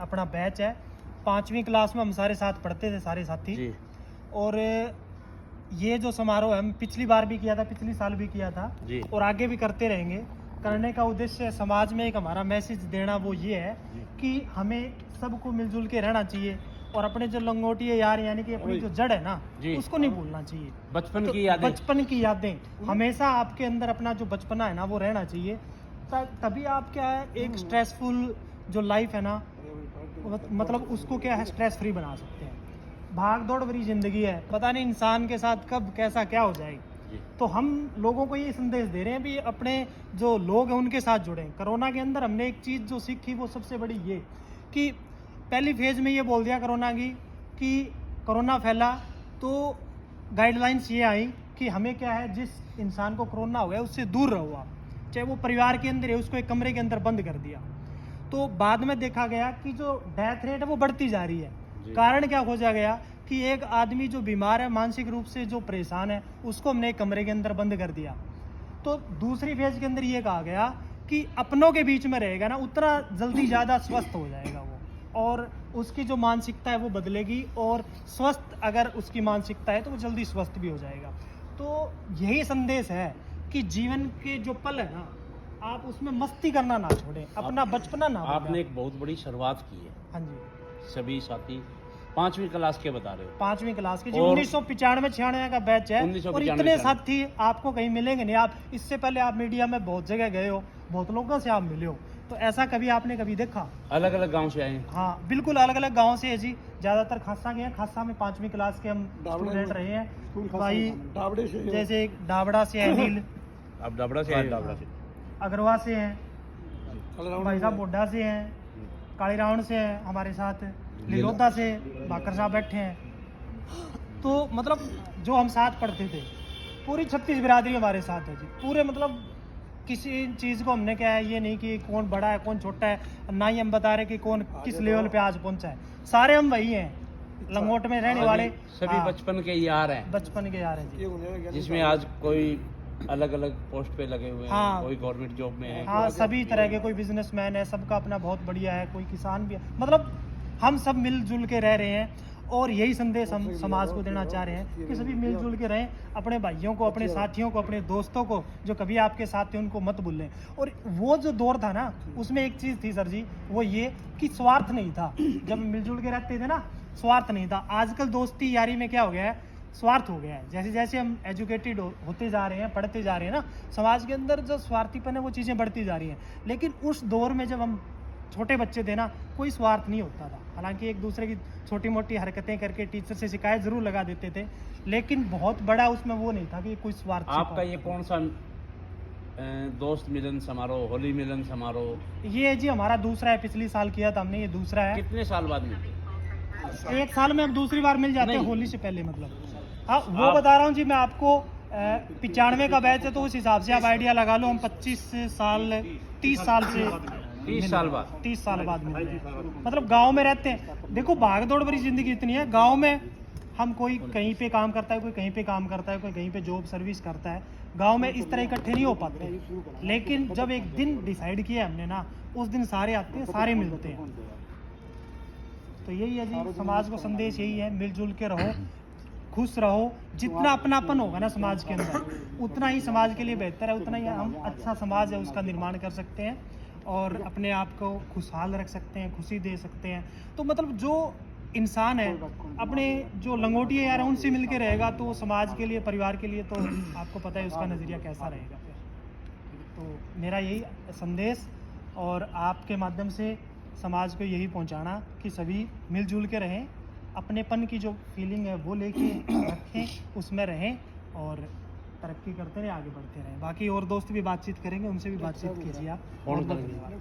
अपना बैच है, 5वीं क्लास में हम सारे साथ पढ़ते थे, सारे साथी जी। और ये जो समारोह है हम पिछली बार भी किया था, पिछली साल भी किया था जी। और आगे भी करते रहेंगे। करने का उद्देश्य समाज में एक हमारा मैसेज देना वो ये है कि हमें सबको मिलजुल के रहना चाहिए और अपने जो लंगोटिए यार यानी कि अपनी जो जड़ है ना उसको नहीं भूलना चाहिए। बचपन की यादें, बचपन की यादें हमेशा आपके अंदर अपना जो बचपना है ना वो रहना चाहिए। तभी आप क्या है एक स्ट्रेसफुल जो लाइफ है ना मतलब उसको क्या है स्ट्रेस फ्री बना सकते हैं। भाग दौड़ भरी जिंदगी है, पता नहीं इंसान के साथ कब कैसा क्या हो जाएगी। तो हम लोगों को ये संदेश दे रहे हैं भी अपने जो लोग हैं उनके साथ जुड़ें। कोरोना के अंदर हमने एक चीज़ जो सीखी वो सबसे बड़ी ये कि पहली फेज में ये बोल दिया कोरोना की कि कोरोना फैला तो गाइडलाइंस ये आई कि हमें क्या है जिस इंसान को कोरोना हो गया उससे दूर रहो आप, चाहे वो परिवार के अंदर है, उसको एक कमरे के अंदर बंद कर दिया। तो बाद में देखा गया कि जो डेथ रेट है वो बढ़ती जा रही है। कारण क्या खोजा गया कि एक आदमी जो बीमार है, मानसिक रूप से जो परेशान है, उसको हमने एक कमरे के अंदर बंद कर दिया। तो दूसरी फेज के अंदर ये कहा गया कि अपनों के बीच में रहेगा ना उतना जल्दी ज़्यादा स्वस्थ हो जाएगा वो, और उसकी जो मानसिकता है वो बदलेगी, और स्वस्थ अगर उसकी मानसिकता है तो वो जल्दी स्वस्थ भी हो जाएगा। तो यही संदेश है कि जीवन के जो पल है ना आप उसमें मस्ती करना ना छोड़ें, अपना बचपना ना। आपने एक बहुत बड़ी शुरुआत की है। हाँ जी। सभी साथी 5वीं क्लास के बता रहे हो? 5वीं क्लास के जी। 1995-96 का बैच है और इतने साथी आपको कहीं मिलेंगे नहीं। आप इससे पहले आप मीडिया में बहुत जगह गए हो, बहुत लोगों से आप मिले हो, तो ऐसा कभी आपने कभी देखा? अलग अलग गांव से आए हैं? हाँ बिल्कुल अलग अलग गांव से है जी। ज़्यादातर खासा गए हैं, खासा में 5वीं क्लास के हम स्टूडेंट रहे हैं भाई। जैसे डाबड़ा से है नील, आप डाबड़ा से आए? डाबड़ा से, अग्रवा से हैं भाई साहब, बोडा से हैं, काली रावण से हैं हमारे साथ, लिलोदा से भाकर साहब बैठे हैं। तो मतलब जो हम साथ पढ़ते थे पूरी 36 बिरादरी हमारे साथ है जी। पूरे मतलब किसी चीज़ को हमने क्या है ये नहीं कि कौन बड़ा है कौन छोटा है, ना ही हम बता रहे कि कौन किस लेवल पे आज पहुंचा है। सारे हम वही हैं, लंगोट में रहने वाले सभी बचपन के यार हैं। बचपन के यार हैं जी, जिसमें आज कोई अलग अलग पोस्ट पे लगे हुए हैं, कोई गवर्नमेंट जॉब में है, हाँ सभी तरह के, कोई बिजनेसमैन है, सबका अपना बहुत बढ़िया है, कोई किसान भी है। मतलब हम सब मिलजुल के रह रहे हैं और यही संदेश हम समाज को देना चाह रहे हैं कि सभी मिलजुल के रहें। अपने भाइयों को, अपने साथियों को, अपने दोस्तों को जो कभी आपके साथ थे उनको मत भूलें। और वो जो दौर था ना उसमें एक चीज़ थी सर जी, वो ये कि स्वार्थ नहीं था। जब मिलजुल के रहते थे ना स्वार्थ नहीं था। आजकल दोस्ती यारी में क्या हो गया है, स्वार्थ हो गया है। जैसे जैसे हम एजुकेटेड होते जा रहे हैं, पढ़ते जा रहे हैं ना, समाज के अंदर जो स्वार्थीपन है वो चीज़ें बढ़ती जा रही हैं। लेकिन उस दौर में जब हम छोटे बच्चे थे ना कोई स्वार्थ नहीं होता था। हालांकि एक दूसरे की छोटी मोटी हरकतें करके टीचर से शिकायत जरूर लगा देते थे, लेकिन बहुत बड़ा उसमें वो नहीं था कि कोई स्वार्थ। आपका ये कौन सा दोस्त मिलन समारोह, होली मिलन समारोह? ये जी हमारा दूसरा है, पिछली साल किया था हमने, ये दूसरा है। कितने साल बाद मिले? 1 साल में अब दूसरी बार मिल जाते हैं, होली से पहले मतलब। हाँ वो बता रहा हूँ जी मैं आपको, 95 का बैच है तो उस हिसाब से आप आइडिया लगा लो हम 25 साल 30 साल से 30 साल बाद 30 साल बाद मिल रहे हैं। मतलब गांव में रहते हैं। देखो भाग दौड़ भरी जिंदगी इतनी है, गांव में हम कोई कहीं पे काम करता है, कोई कहीं पे काम करता है, कोई कहीं पे जॉब सर्विस करता है। गांव में इस तरह इकट्ठे नहीं हो पाते, लेकिन जब एक दिन डिसाइड किया हमने ना उस दिन सारे आते हैं, सारे मिलते हैं। तो यही है जी, समाज को संदेश यही है, मिलजुल के रहो, खुश रहो। जितना अपनापन होगा ना समाज के अंदर उतना ही समाज के लिए बेहतर है, उतना ही हम अच्छा समाज है उसका निर्माण कर सकते हैं और अपने आप को खुशहाल रख सकते हैं, खुशी दे सकते हैं। तो मतलब जो इंसान है अपने जो लंगोटिए यार हैं उनसे मिल के रहेगा तो समाज के लिए, परिवार के लिए तो आपको पता है उसका नज़रिया कैसा रहेगा फिर। तो मेरा यही संदेश और आपके माध्यम से समाज को यही पहुंचाना कि सभी मिलजुल के रहें, अपनेपन की जो फीलिंग है वो लेके रखें, उसमें रहें और तरक्की करते रहे, आगे बढ़ते रहें। बाकी और दोस्त भी बातचीत करेंगे, उनसे भी बातचीत कीजिए आप। कौन धन्यवाद।